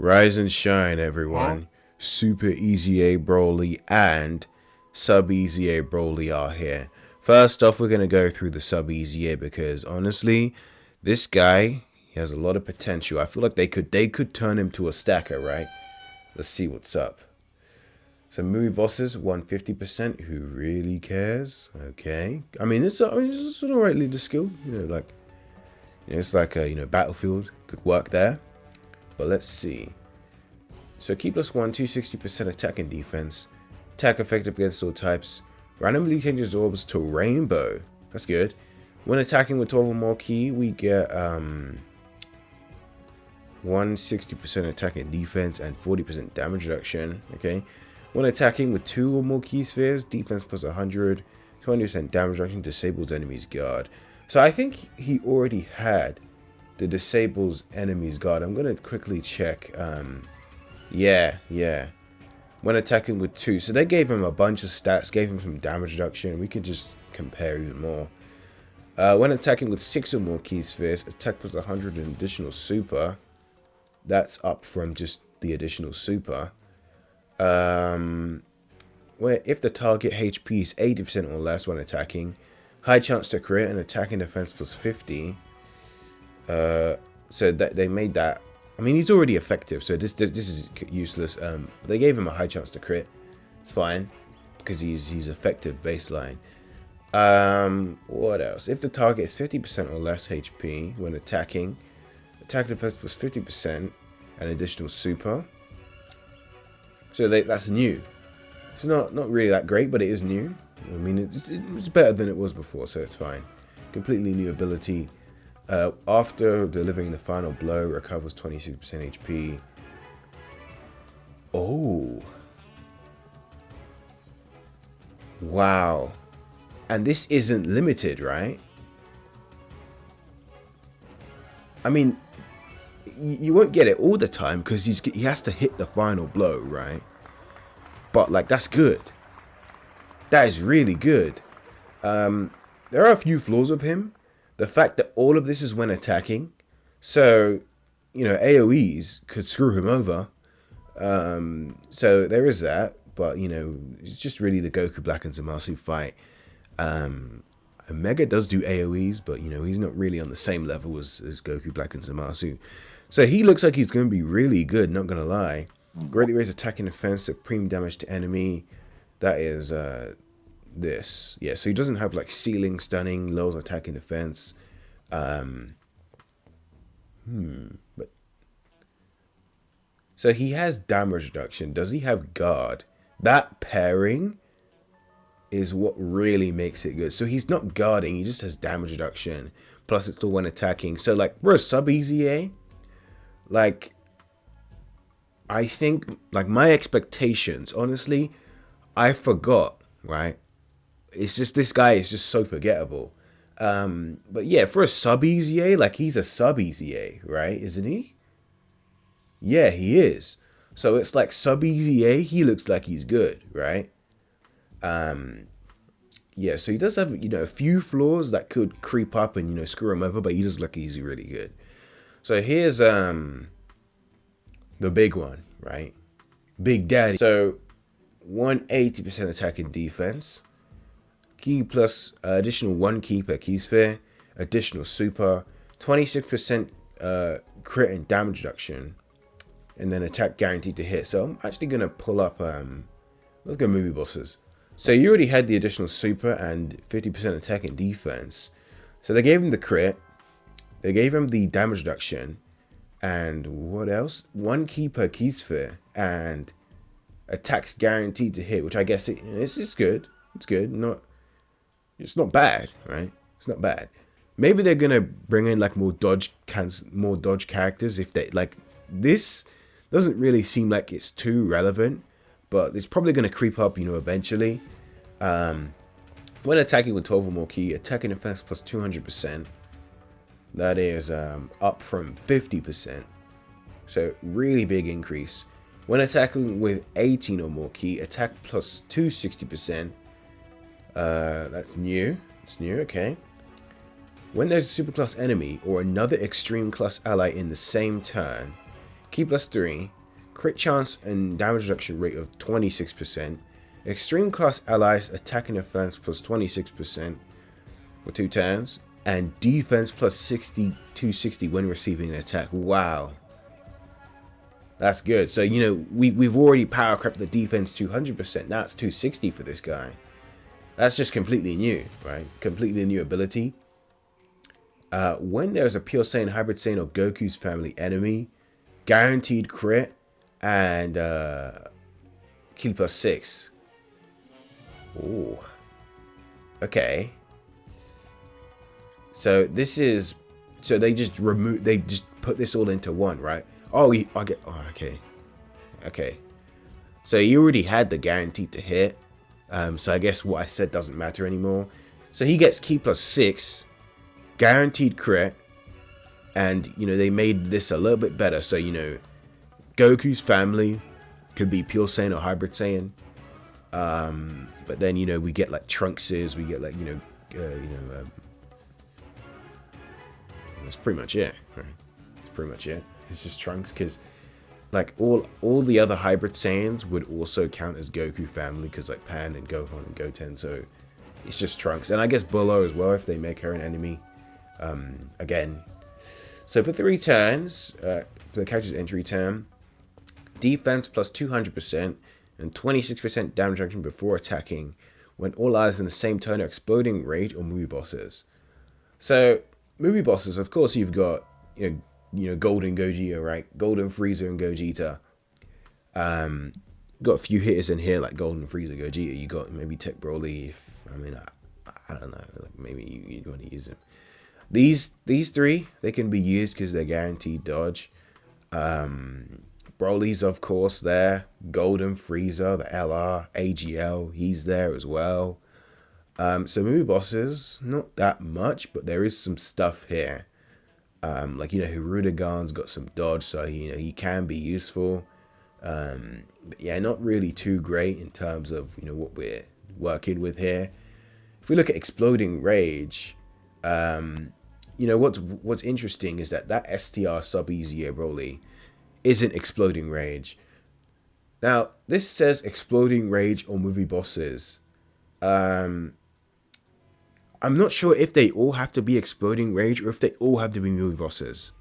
Rise and shine, everyone. Super EZA Broly and Sub EZA Broly are here. First off, we're going to go through the Sub EZA because honestly, this guy, he has a lot of potential. I feel like they could turn him to a stacker, right? Let's see what's up. So movie bosses, 150%. Who really cares? Okay. I mean, it's an alright leader skill. It's like a Battlefield could work there. But let's see. So key +1, 260% attack and defense. Attack effective against all types. Randomly changes orbs to rainbow. That's good. When attacking with 12 or more key, we get 160% attack and defense and 40% damage reduction. Okay. When attacking with 2 or more key spheres, defense +100, 20% damage reduction, disables enemy's guard. So I think he already had the disables enemy's guard. I'm gonna quickly check. Yeah. When attacking with 2, so they gave him a bunch of stats, gave him some damage reduction. We could just compare even more. When attacking with 6 or more key spheres, attack +100 and additional super. That's up from just the additional super. Where if the target HP is 80% or less when attacking, high chance to crit and attack and defense +50. So that they made that. I mean, he's already effective, so this is useless. They gave him a high chance to crit. It's fine because he's effective baseline. What else? If the target is 50% or less HP when attacking, attack defense +50% and additional super. So that's new. It's not really that great, but it is new. I mean, it's better than it was before, so it's fine. Completely new ability. After delivering the final blow, recovers 26% HP. Oh. Wow. And this isn't limited, right? I mean, you won't get it all the time because he has to hit the final blow, right? But like, that's good. That is really good. There are a few flaws of him. The fact that all of this is when attacking, so AoEs could screw him over. So there is that, but it's just really the Goku Black and Zamasu fight. Omega does do AoEs, but he's not really on the same level as Goku Black and Zamasu. So he looks like he's going to be really good, not going to lie. Greatly raise attack and defense, supreme damage to enemy. That is this. Yeah, so he doesn't have like ceiling stunning, lowers attack and defense. But so he has damage reduction. Does he have guard? That pairing is what really makes it good. So he's not guarding, he just has damage reduction. Plus it's all when attacking. So like we're a sub EZA. Like I think like my expectations, honestly, I forgot, right? It's just this guy is just so forgettable. But yeah, for a sub EZA, like he's a sub EZA, right? Isn't he? Yeah, he is. So it's like sub EZA, he looks like he's good, right? Yeah, so he does have a few flaws that could creep up and screw him over, but he does look he's really good. So here's the big one, right? Big Daddy. So 180% attack and defense. Key plus additional 1 key per key sphere. Additional super. 26% crit and damage reduction. And then attack guaranteed to hit. So I'm actually going to pull up, let's go movie bosses. So you already had the additional super and 50% attack and defense. So they gave him the crit. They gave him the damage reduction. And what else? 1 key per key sphere. And attacks guaranteed to hit, which I guess it's good. It's good. It's not bad, right? It's not bad. Maybe they're gonna bring in like more dodge characters if they like. This doesn't really seem like it's too relevant, but it's probably gonna creep up, eventually. When attacking with 12 or more key, attacking defense plus 200%. That is up from 50%. So really big increase. When attacking with 18 or more key, attack plus 260%. That's new. It's new, okay. When there's a superclass enemy or another extreme class ally in the same turn, Ki plus 3, crit chance and damage reduction rate of 26%, extreme class allies attack and defense plus 26% for 2 turns, and defense plus 260 when receiving an attack. Wow. That's good. So, you know, we've already power crept the defense 200%. Now it's 260 for this guy. That's just completely new, right? Completely new ability. When there's a Pure Saiyan, Hybrid Saiyan, or Goku's family enemy, guaranteed crit and Ki plus 6. Oh. Okay. So this is, so they just put this all into one, right? Oh, okay. So you already had the guaranteed to hit. So I guess what I said doesn't matter anymore. So he gets Ki plus 6, guaranteed crit, and you know they made this a little bit better. So you know, Goku's family could be Pure Saiyan or Hybrid Saiyan. But then you know we get like Trunks's, we get like that's pretty much it. Right? That's pretty much it. It's just Trunks, because like all the other Hybrid Saiyans would also count as Goku family, because like Pan and Gohan and Goten. So it's just Trunks, and I guess Bolo as well if they make her an enemy. Again, so for 3 turns, for the character's entry turn, defense plus 200% and 26% damage reduction before attacking when all allies in the same turn are exploding, rage, or movie bosses. So movie bosses, of course, you've got you know Golden Gogeta, right? Golden Frieza and Gogeta. Got a few hitters in here like Golden Frieza, Gogeta. You got maybe Tech Broly. I don't know. Like maybe you want to use them. These 3, they can be used because they're guaranteed dodge. Broly's of course there. Golden Frieza, the LR, AGL, he's there as well. So movie bosses, not that much, but there is some stuff here. Like you know, Hirudegan's got some dodge, so he can be useful. But yeah, not really too great in terms of what we're working with here. If we look at Exploding Rage, what's interesting is that STR sub EZA Broly isn't Exploding Rage. Now this says Exploding Rage or movie bosses. I'm not sure if they all have to be Exploding Rage or if they all have to be movie bosses.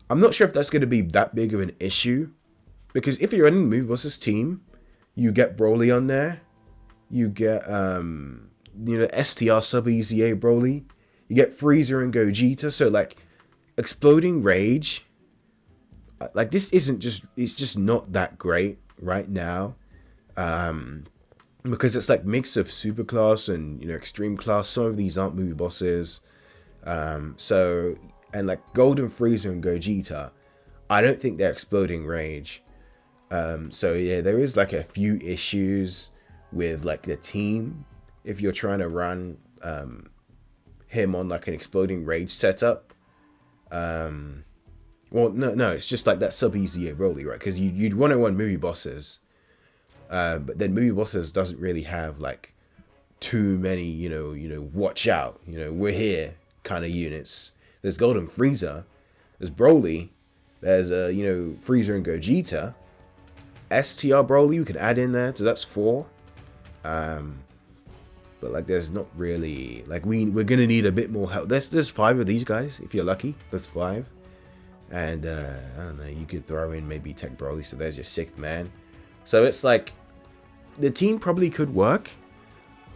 I'm not sure if that's going to be that big of an issue, because if you're running the movie bosses team, you get Broly on there, you get STR sub EZA Broly, you get Frieza and Gogeta. So like Exploding Rage, like this it's just not that great right now. Because it's like mix of super class and extreme class. Some of these aren't movie bosses. So and like Golden Frieza and Gogeta, I don't think they're Exploding Rage. So yeah, there is like a few issues with like the team if you're trying to run him on like an Exploding Rage setup. Well, no, it's just like that sub EZA Broly, right? Because you'd want to run movie bosses. But then movie bosses doesn't really have like too many, watch out, we're here kind of units. There's Golden Frieza, there's Broly, there's Frieza and Gogeta, STR Broly we could add in there, so that's 4. But like there's not really like we're gonna need a bit more help. There's 5 of these guys if you're lucky. There's 5, and I don't know. You could throw in maybe Tech Broly, so there's your 6th man. So it's like the team probably could work.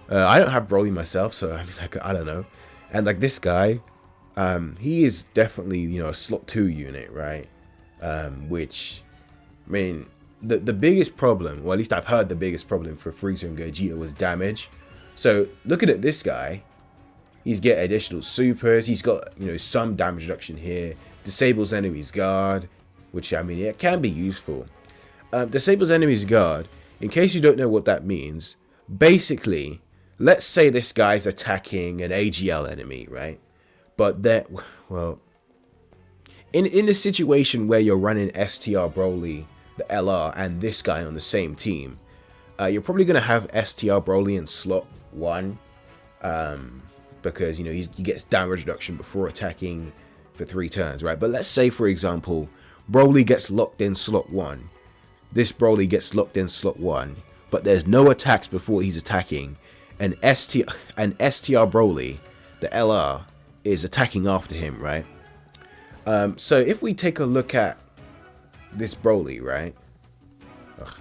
I don't have Broly myself, so I mean, like, I don't know. And like this guy, he is definitely a slot 2 unit, right? Which, I mean, the biggest problem, or at least I've heard the biggest problem for Frieza and Gogeta was damage. So looking at this guy, he's get additional supers. He's got some damage reduction here. Disables enemies guard, which I mean it can be useful. Disables enemies guard. In case you don't know what that means, basically, let's say this guy's attacking an AGL enemy, right? But that, well, in a situation where you're running STR Broly, the LR, and this guy on the same team, you're probably going to have STR Broly in slot 1, because, he gets damage reduction before attacking for 3 turns, right? But let's say, for example, Broly gets locked in slot 1. This Broly gets locked in slot 1, but there's no attacks before he's attacking, and STR Broly, the LR, is attacking after him, right? So if we take a look at this Broly, right? Ugh,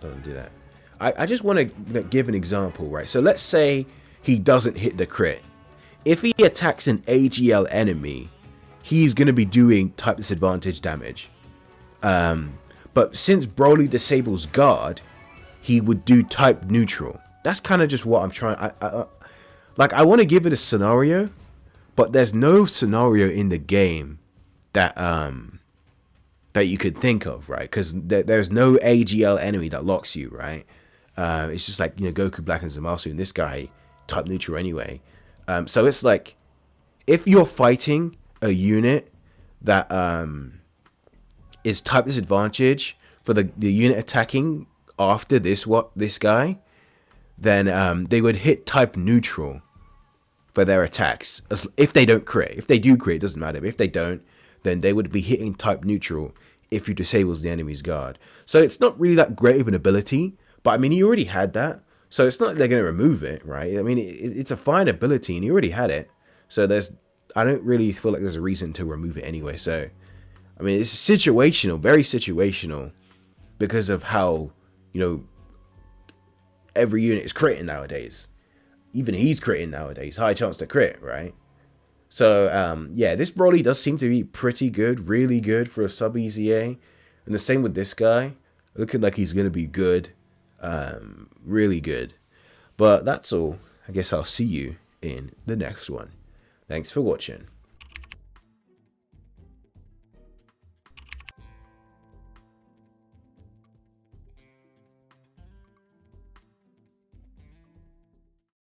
don't do that. I just want to give an example, right? So let's say he doesn't hit the crit. If he attacks an AGL enemy, he's going to be doing type disadvantage damage. But since Broly disables guard, he would do type neutral. That's kind of just what I'm trying. I want to give it a scenario, but there's no scenario in the game that that you could think of, right? Because there's no AGL enemy that locks you, right? It's just like, Goku Black and Zamasu, and this guy type neutral anyway. So it's like, if you're fighting a unit that is type disadvantage for the unit attacking after this guy, then they would hit type neutral for their attacks. If they don't crit. If they do crit, it doesn't matter. But if they don't, then they would be hitting type neutral if you disables the enemy's guard. So it's not really that great of an ability, but I mean, he already had that. So it's not like they're going to remove it, right? I mean, it's a fine ability, and he already had it. So I don't really feel like there's a reason to remove it anyway. So, I mean, it's situational, very situational, because of how, every unit is critting nowadays. Even he's critting nowadays. High chance to crit, right? So, yeah, this Broly does seem to be pretty good, really good for a sub EZA. And the same with this guy. Looking like he's going to be good. Really good. But that's all. I guess I'll see you in the next one. Thanks for watching.